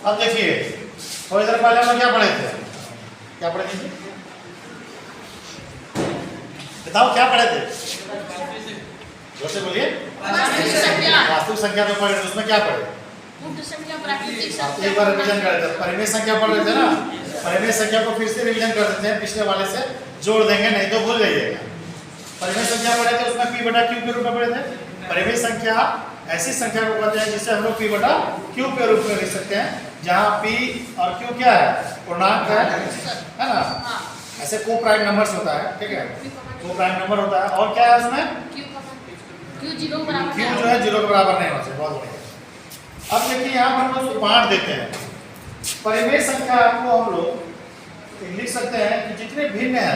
अब देखिए थोड़ी देर पहले हम क्या पढ़े थे, क्या पढ़े थे, बताओ क्या पढ़े थे, जोर से बोलिए। वास्तविक संख्या पे पढ़े, उसमें क्या पढ़े, एक बार रिवीजन कर देते हैं। परिमेय संख्या पढ़ रहे थे ना, परिमेय संख्या को फिर से रिवीजन कर देते हैं, पिछले वाले से जोड़ देंगे, नहीं तो भूल जाइएगा। परिमेय संख्या पढ़े थे, उसमें p बटा q के रूप में पढ़े थे। परिमेय संख्या ऐसी संख्या को कहते हैं जिसे हम लोग p बटा q के रूप में लिख सकते हैं, जहाँ p और q क्या है, पूर्णांक है ना। ऐसे को प्राइम नंबर्स होता है, ठीक है, को प्राइम नंबर होता है। और क्या है उसमें, q जो है 0 के बराबर नहीं होता। बहुत बढ़िया। अब देखिए यहाँ पर हम लोग बांट देते हैं परिमेय संख्या को, हम लोग लिख सकते हैं कि जितने भिन्न है,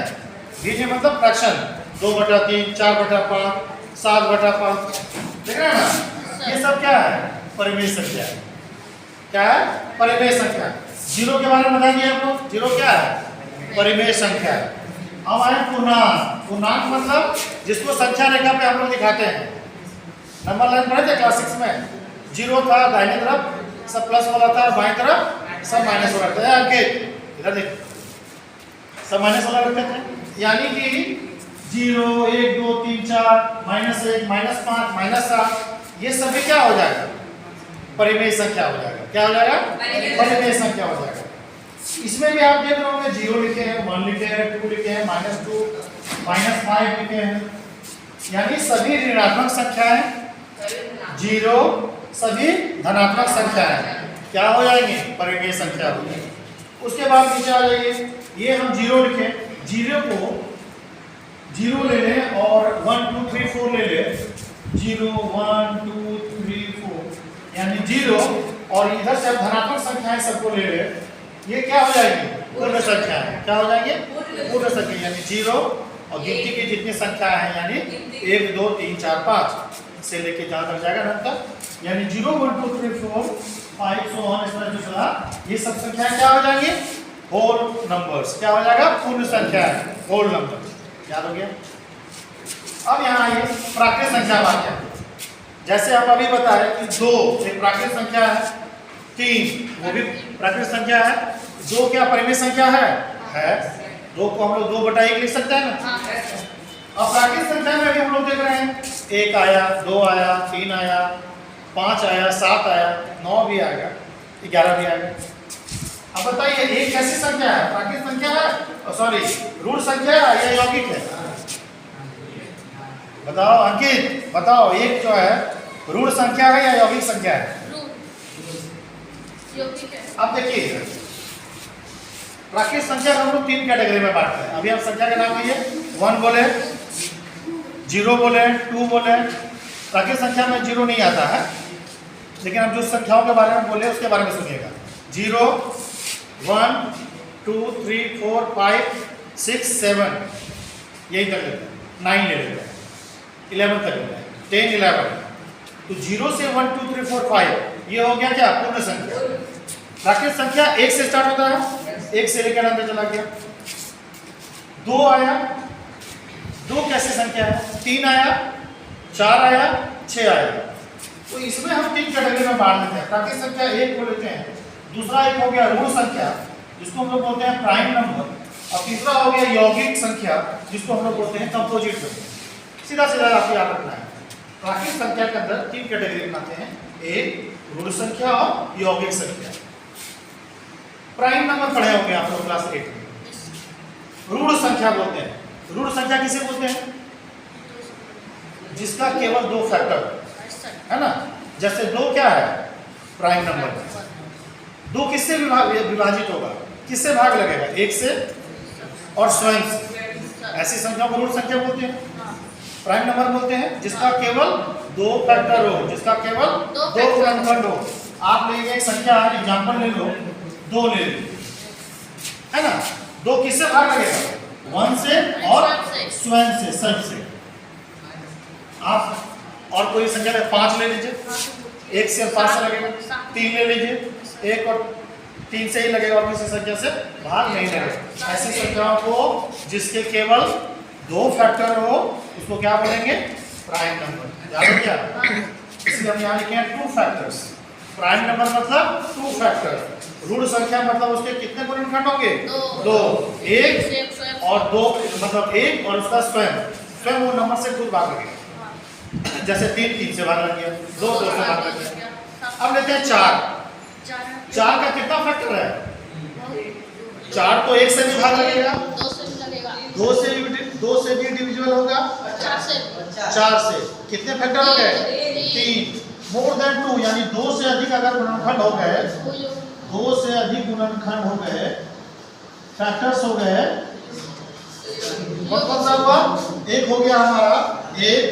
भिन्न मतलब फ्रैक्शन 2/3, 4/5, 7/5, देख रहे हैं ना, ये सब क्या है, परिमेय संख्या। क्या है, परिमेय संख्या। 0 के बारे में बताएंगे आपको, 0 क्या है, परिमेय संख्या। अब आए पूर्णांक। पूर्णांक मतलब जिसको संख्या रेखा पे हम लोग दिखाते हैं। नंबर लाइन पढ़े थे क्लास 6 में, 0 था दाहिने तरफ सब प्लस वाला था, बाएं तरफ सब माइनस वाला था। अंकित इधर देख, सब माइनस वाला रखते थे, यानी कि 0, 1, 2, 3, 4, -1, -5, -7, ये सभी क्या हो जाएगा, परिमेय संख्या हो जाएगा। क्या हो जाएगा, परिमेय संख्या हो जाएगा। इसमें भी आप देख रहे होंगे 0 लिखे हैं, 1 लिखे हैं, 2 लिखे हैं, -2, -5 लिखे हैं, यानी सभी ऋणात्मक संख्याएं, 0 सभी धनात्मक संख्याएं क्या हो जाएंगी, परिमेय संख्या हो जाएगी। उसके बाद नीचे आ जाइए, ये हम 0 लिखे, 0 को 0 ले लें और 1, 2, 3, 4 ले लें, 0, 1, 2, 3, 4, यानी 0, और इधर से धनात्मक संख्याएं सबको ले लें, ये क्या हो जाएगी, पूर्ण संख्या। क्या हो जाएंगे, पूर्ण संख्या, यानी 0 और गिनती की जितनी संख्या है, यानी 1, 2, 3, 4, 5 से लेके जहां तक जाएगा ना तक, यानी 0, 1, 2, 3, 4, 5 so on, इस तरह से चला, ये सब संख्याएं क्या हो जाएंगी, होल नंबर्स। क्या हो जाएगा, पूर्ण संख्या है, होल नंबर। याद हो गया। अब यहाँ आइए प्राकृत संख्या वाक्य। जैसे आप अभी बताए कि 2 एक प्राकृत संख्या है, 3 वो भी प्राकृत संख्या है, 2 क्या परिमेय संख्या है 2 को हम लोग 2/1 लिख सकते हैं ना। अब प्राकृत संख्या में भी हम लोग देख रहे हैं, 1 आया, 2 आया, 3 आया, 5 आया, 7 आया, 9 भी आएगा, 11 भी आएगा। अब बताइए एक कैसी संख्या है, प्राकृत संख्या है, सॉरी ऋण संख्या है या यौगिक है, बताओ अंकित, बताओ एक जो है ऋण संख्या है या यौगिक संख्या है। अब देखिए प्राकृत संख्या को हम लोग 3 कैटेगरी में बांटते हैं। अभी आप संख्या का नाम लीजिए, 1 बोले, 0 बोले, 2 बोले। प्राकृत संख्या में 0 नहीं आता है, लेकिन हम जो संख्याओं के बारे में बोले उसके बारे में सुनिएगा। 0, 1, 2, 3, 4, 5, 6, 7 यही तक लेते हैं, 9 ले लेते हैं, 11 तक लेते हैं, 10, 11। तो 0 से 1, 2, 3, 4, 5 ये हो गया क्या, पूर्ण संख्या। प्राकृत संख्या 1 से स्टार्ट होता है, 1 से लेकर अंदर चला गया। 2 आया, 2 कैसी संख्या है, 3 आया, 4 आया, 6 आया। तो इसमें हम 3 कैटेगरी में बांट देते हैं। प्राकृत संख्या 1 को लेते हैं, दूसरा एक हो गया ऋण संख्या जिसको हम लोग बोलते हैं प्राइम नंबर, और तीसरा हो गया यौगिक संख्या जिसको हम लोग बोलते हैं कंपोजिट संख्या। सीधा सीधा आपको याद रखना है, प्राकृत संख्या के अंदर 3 कैटेगरी बनाते हैं, एक ऋण संख्या और यौगिक संख्या। प्राइम नंबर पढ़े होंगे आप लोग क्लास 8 में। ऋण संख्या बोलते हैं, ऋण संख्या किसे बोलते हैं, जिसका केवल 2 फैक्टर है ना। जैसे 2 क्या है, प्राइम नंबर। 2 किससे विभाजित होगा, किससे भाग लगेगा, 1 से और स्वयं से। ऐसी संख्याओं को ऋण संख्या बोलते हैं। प्राइम नंबर बोलते हैं जिसका केवल 2 फैक्टर हो, जिसका केवल 2 गुणनखंड हो। आप ले एक संख्या एग्जांपल ले लो, 2 ले लो, है ना। 2 किससे भाग लगेगा, 1 से और स्वयं से, सब से। आप और कोई संख्या में 5 ले लीजिए, 1 से और 5 से लगेगा। 3 ले लीजिए, 1 और 3 से ही लगेगा, और किसी संख्या से भाग नहीं लगेगा। ऐसी संख्याओं को जिसके केवल 2 फैक्टर हो उसको क्या बोलेंगे, प्राइम नंबर। याद हो क्या, इसलिए हम यहाँ लिखे हैं 2 फैक्टर्स। प्राइम नंबर मतलब 2 फैक्टर। ऋण संख्या मतलब उसके कितने गुणनखंड होंगे? दो। एक और दो मतलब एक और उसका स्वयं वो नंबर से खुद भाग लगेगा। जैसे 3 से भाग लग गया, 2 से भाग लग गया। अब लेते हैं 4 का कितना फैक्टर है? 4 तो 1 से भी भाग लगेगा, 2 से भी डिविजिबल होगा, 4 से कितने फैक्टर हो गए? 3। मोर देन 2 यानी 2 से अधिक अगर गुणनखंड हो गए, 2 से अधिक गुणनखंड हो गए, फैक्टर्स हो गए, कौन सा हुआ? एक हो गया हमारा 1,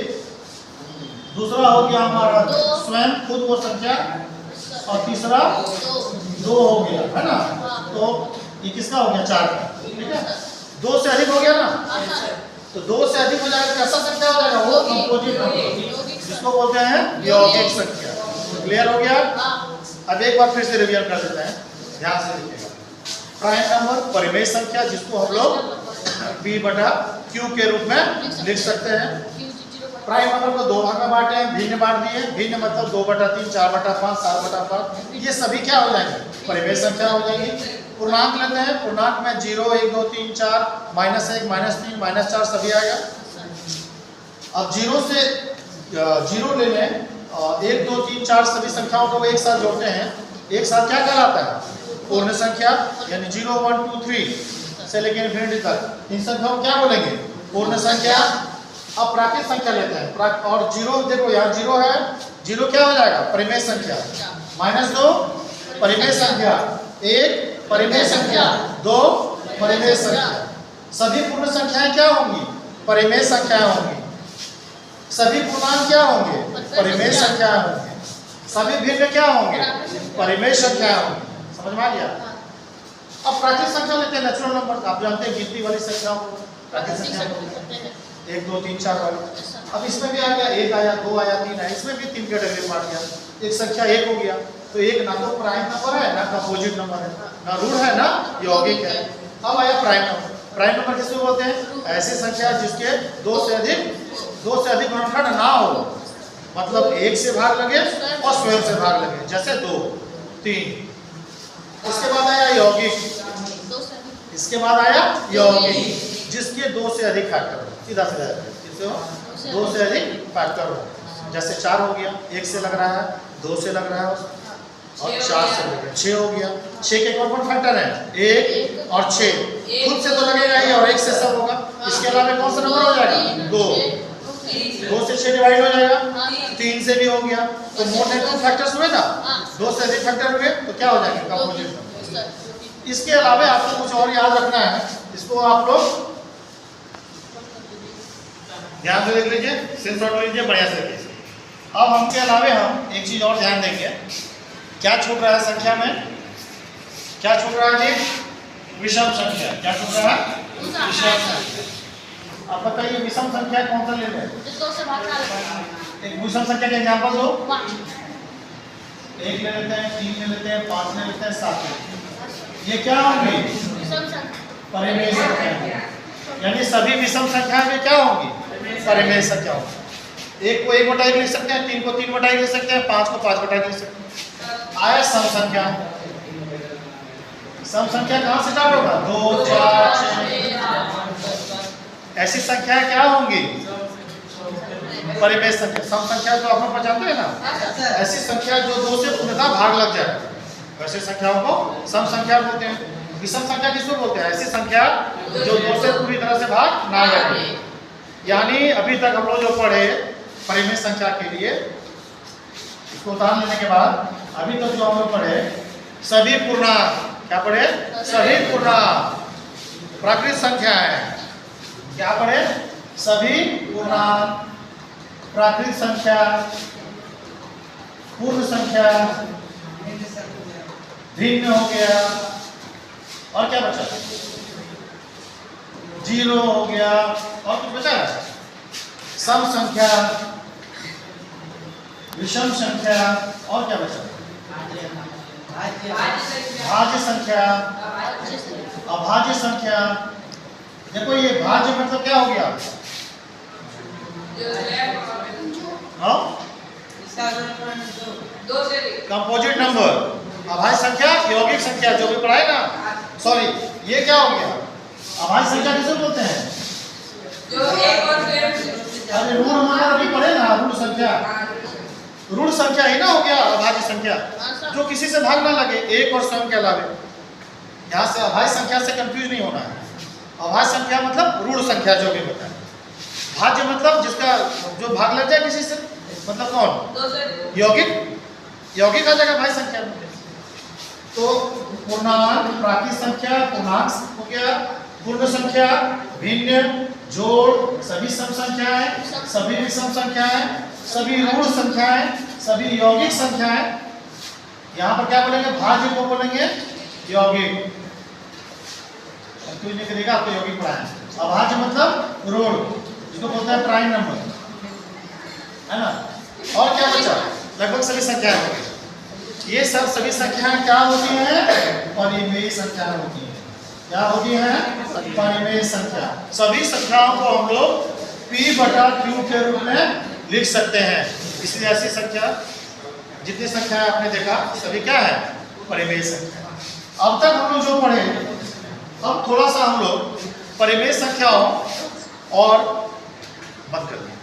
दूसरा हो गया हमारा स्वयं खुद वो संख्या, और तीसरा 2 हो गया, है ना? तो ये किसका हो गया? 4 का, ठीक है। 2 से अधिक हो गया ना, तो 2 से अधिक हो जाएगा, कैसा संख्या हो जाएगा? वो कंपोजिट नंबर, जिसको बोलते हैं यौगिक संख्या। क्लियर हो गया? अब एक बार फिर से रिवीजन कर देते हैं, ध्यान से देखिएगा। प्राइम नंबर परिमेय संख्या, जिसको हम लोग P/Q के रूप में लिख सकते हैं। प्राइम नंबर को 2 भाग में बांटे हैं, भिन्न बांट दिए। भिन्न मतलब 2/3, 4/5, 7/5, ये सभी क्या हो जाएंगे? परिमेय संख्या हो जाएगी। पूर्णांक लेते हैं, पूर्णांक में 0, 1, 2, 3, 4, -1, -3, -4 सभी आएगा। अब 0 से 0 ले लें, 1, 2, 3, 4 सभी संख्याओं को एक साथ जोड़ते हैं, एक साथ क्या कहलाता है? पूर्ण संख्या, यानी 0, 1, 2, 3 से लेकर इन्फिनिटी तक इन संख्याओं क्या बोलेंगे? पूर्ण संख्या। अब प्राकृत संख्या लेते हैं, और 0 देखो यहाँ 0 है, 0 क्या हो जाएगा? परिमेय संख्या। -2 परिमेय संख्या, 1 परिमेय संख्या, 2 परिमेय संख्या। सभी पूर्ण संख्याएं क्या होंगी? परिमेय संख्याएं होंगी। सभी पूर्णांक क्या होंगे? परिमेय संख्याएं होंगे। सभी भिन्न क्या होंगे? परिमेय संख्याएं होंगी। समझ में आ गया? अब प्राकृत संख्या लेते हैं, नेचुरल नंबर। आप जानते हैं गिनती वाली संख्याओं को प्राकृत संख्या 1, 2, 3, 4 वाली। अब इसमें भी आ गया, 1 आया, 2 आया, 3 आया, इसमें भी 3 कैटेगरी बांट गया। एक संख्या 1 हो गया, तो 1 ना तो प्राइम नंबर है, ना कंपोजिट नंबर है, ना ऋण है, ना यौगिक है। अब आया प्राइम नंबर। प्राइम नंबर किसको बोलते हैं? ऐसी संख्या जिसके 2 से अधिक गुणनखंड ना हो, मतलब 1 से भाग लगे और स्वयं से भाग लगे, जैसे 2, 3। उसके बाद आया यौगिक, इसके बाद आया यौगिक जिसके 2 से अधिक फैक्टर हो, सीधा सीधा किससे हो? 2 से अधिक फैक्टर हो। जैसे 4 हो गया, 1 से लग रहा है, 2 से लग रहा है, और 4 से लग रहा है, 6 हो गया। 6 के कौन फैक्टर है? 1 और 6, खुद से तो लगेगा ही, और 1 से सब होगा। इसके अलावा कौन सा नंबर हो जाएगा? 2 से 6 डिवाइड हो जाएगा, 3 से भी हो गया। तो मोर देन 2 फैक्टर्स हुए ना, 2 से अधिक फैक्टर हुए, तो क्या हो जाएंगे? Composite number. इसके अलावा आपको कुछ और याद रखना है, इसको आप लोग ध्यान से देख लीजिए, सिर्फ नोट लीजिए बढ़िया से देखिए। अब हम के अलावे हम एक चीज और ध्यान देंगे, क्या छूट रहा है संख्या में? क्या छूट रहा है जी? विषम संख्या। क्या छूट रहा है? विषम संख्या। अब बताइए विषम संख्या कौन सा ले लें? एक विषम संख्या के एग्जांपल दो। 1 ले लेते हैं, 3 ले लेते हैं, 5 ले लेते हैं, 7 ले लेते हैं। ये क्या होंगी? परिमेय संख्या। यानी सभी विषम संख्याएं में क्या होंगी? परिमेय संख्या होगी। 1 को 1/1 लिख सकते हैं, 3 को 3/1 लिख सकते हैं, 5 को 5/1 लिख सकते हैं। आया सम संख्या। सम संख्या कहाँ से स्टार्ट होगा? 2, 4, 6। ऐसी संख्याएं क्या होंगी? परिमेय संख्या। सम संख्या तो आप लोग पहचानते हैं ना, ऐसी संख्या जो 2 से पूर्णतः भाग लग जाए, वैसे संख्याओं को सम संख्या बोलते हैं। विषम संख्या किसको बोलते हैं? ऐसी संख्या जो 2 से पूरी तरह से भाग ना लगे। यानी अभी तक हम लोग जो पढ़े परिमेय संख्या के लिए, इसको उदाहरण लेने के बाद अभी तक जो हम लोग पढ़े सभी पूर्णांक, क्या पढ़े? सभी पूर्णांक प्राकृत संख्या है। क्या पढ़े? सभी पूर्णांक प्राकृत संख्या, पूर्ण संख्या, भिन्न हो गया, और क्या बचा? 0 हो गया, और कुछ बचा? सम संख्या, विषम संख्या, और क्या बचा? भाज्य संख्या, अभाज्य संख्या। देखो ये भाज्य मतलब क्या हो गया? Composite number. अभाज्य संख्या यौगिक संख्या जो भी पढ़ाए ना, सॉरी ये क्या हो गया, अभाज्य संख्या किसे बोलते हैं, जो एक और अरे ऋण हमारा अभी पढ़े ना, ऋण संख्या, ऋण संख्या ही ना हो गया अभाज्य संख्या, जो किसी से भाग ना लगे, एक और स्वयं के अलावे। यहाँ से अभाज्य संख्या से कंफ्यूज नहीं होना है। अभाज्य संख्या मतलब ऋण संख्या जो भी होता है, भाज्य मतलब जिसका जो भाग लग जाए किसी से, मतलब कौन, यौगिक, यौगिक आ जाएगा भाज्य संख्या में। तो पूर्णांक, प्राकृत संख्या, पूर्णांक हो गया, पूर्ण संख्या, भिन्न, जोड़, सभी सम संख्याएं, सभी विषम संख्याएं, सभी ऋण संख्याएं, सभी यौगिक संख्याएं। यहाँ पर क्या बोलेंगे, भाज्य को बोलेंगे यौगिक, कोई नहीं करेगा, आपको यौगिक पढ़ाएं। अभाज्य मतलब ऋण, जिसको बोलते हैं प्राइम नंबर, है ना। और क्या बचा, लगभग सभी संख्याएं हो गई। ये सब सभी संख्याएं क्या होती हैं, परिमेय संख्याएं होती हैं। क्या होती हैं, परिमेय संख्या। सभी संख्याओं को हम लोग P/Q के रूप में लिख सकते हैं। इसलिए ऐसी संख्या, जितनी संख्याएं आपने देखा सभी क्या है, परिमेय संख्या। अब तक हम लोग जो पढ़े, अब थोड़ा सा हम लोग परिमेय संख्याओं और बंद कर दें।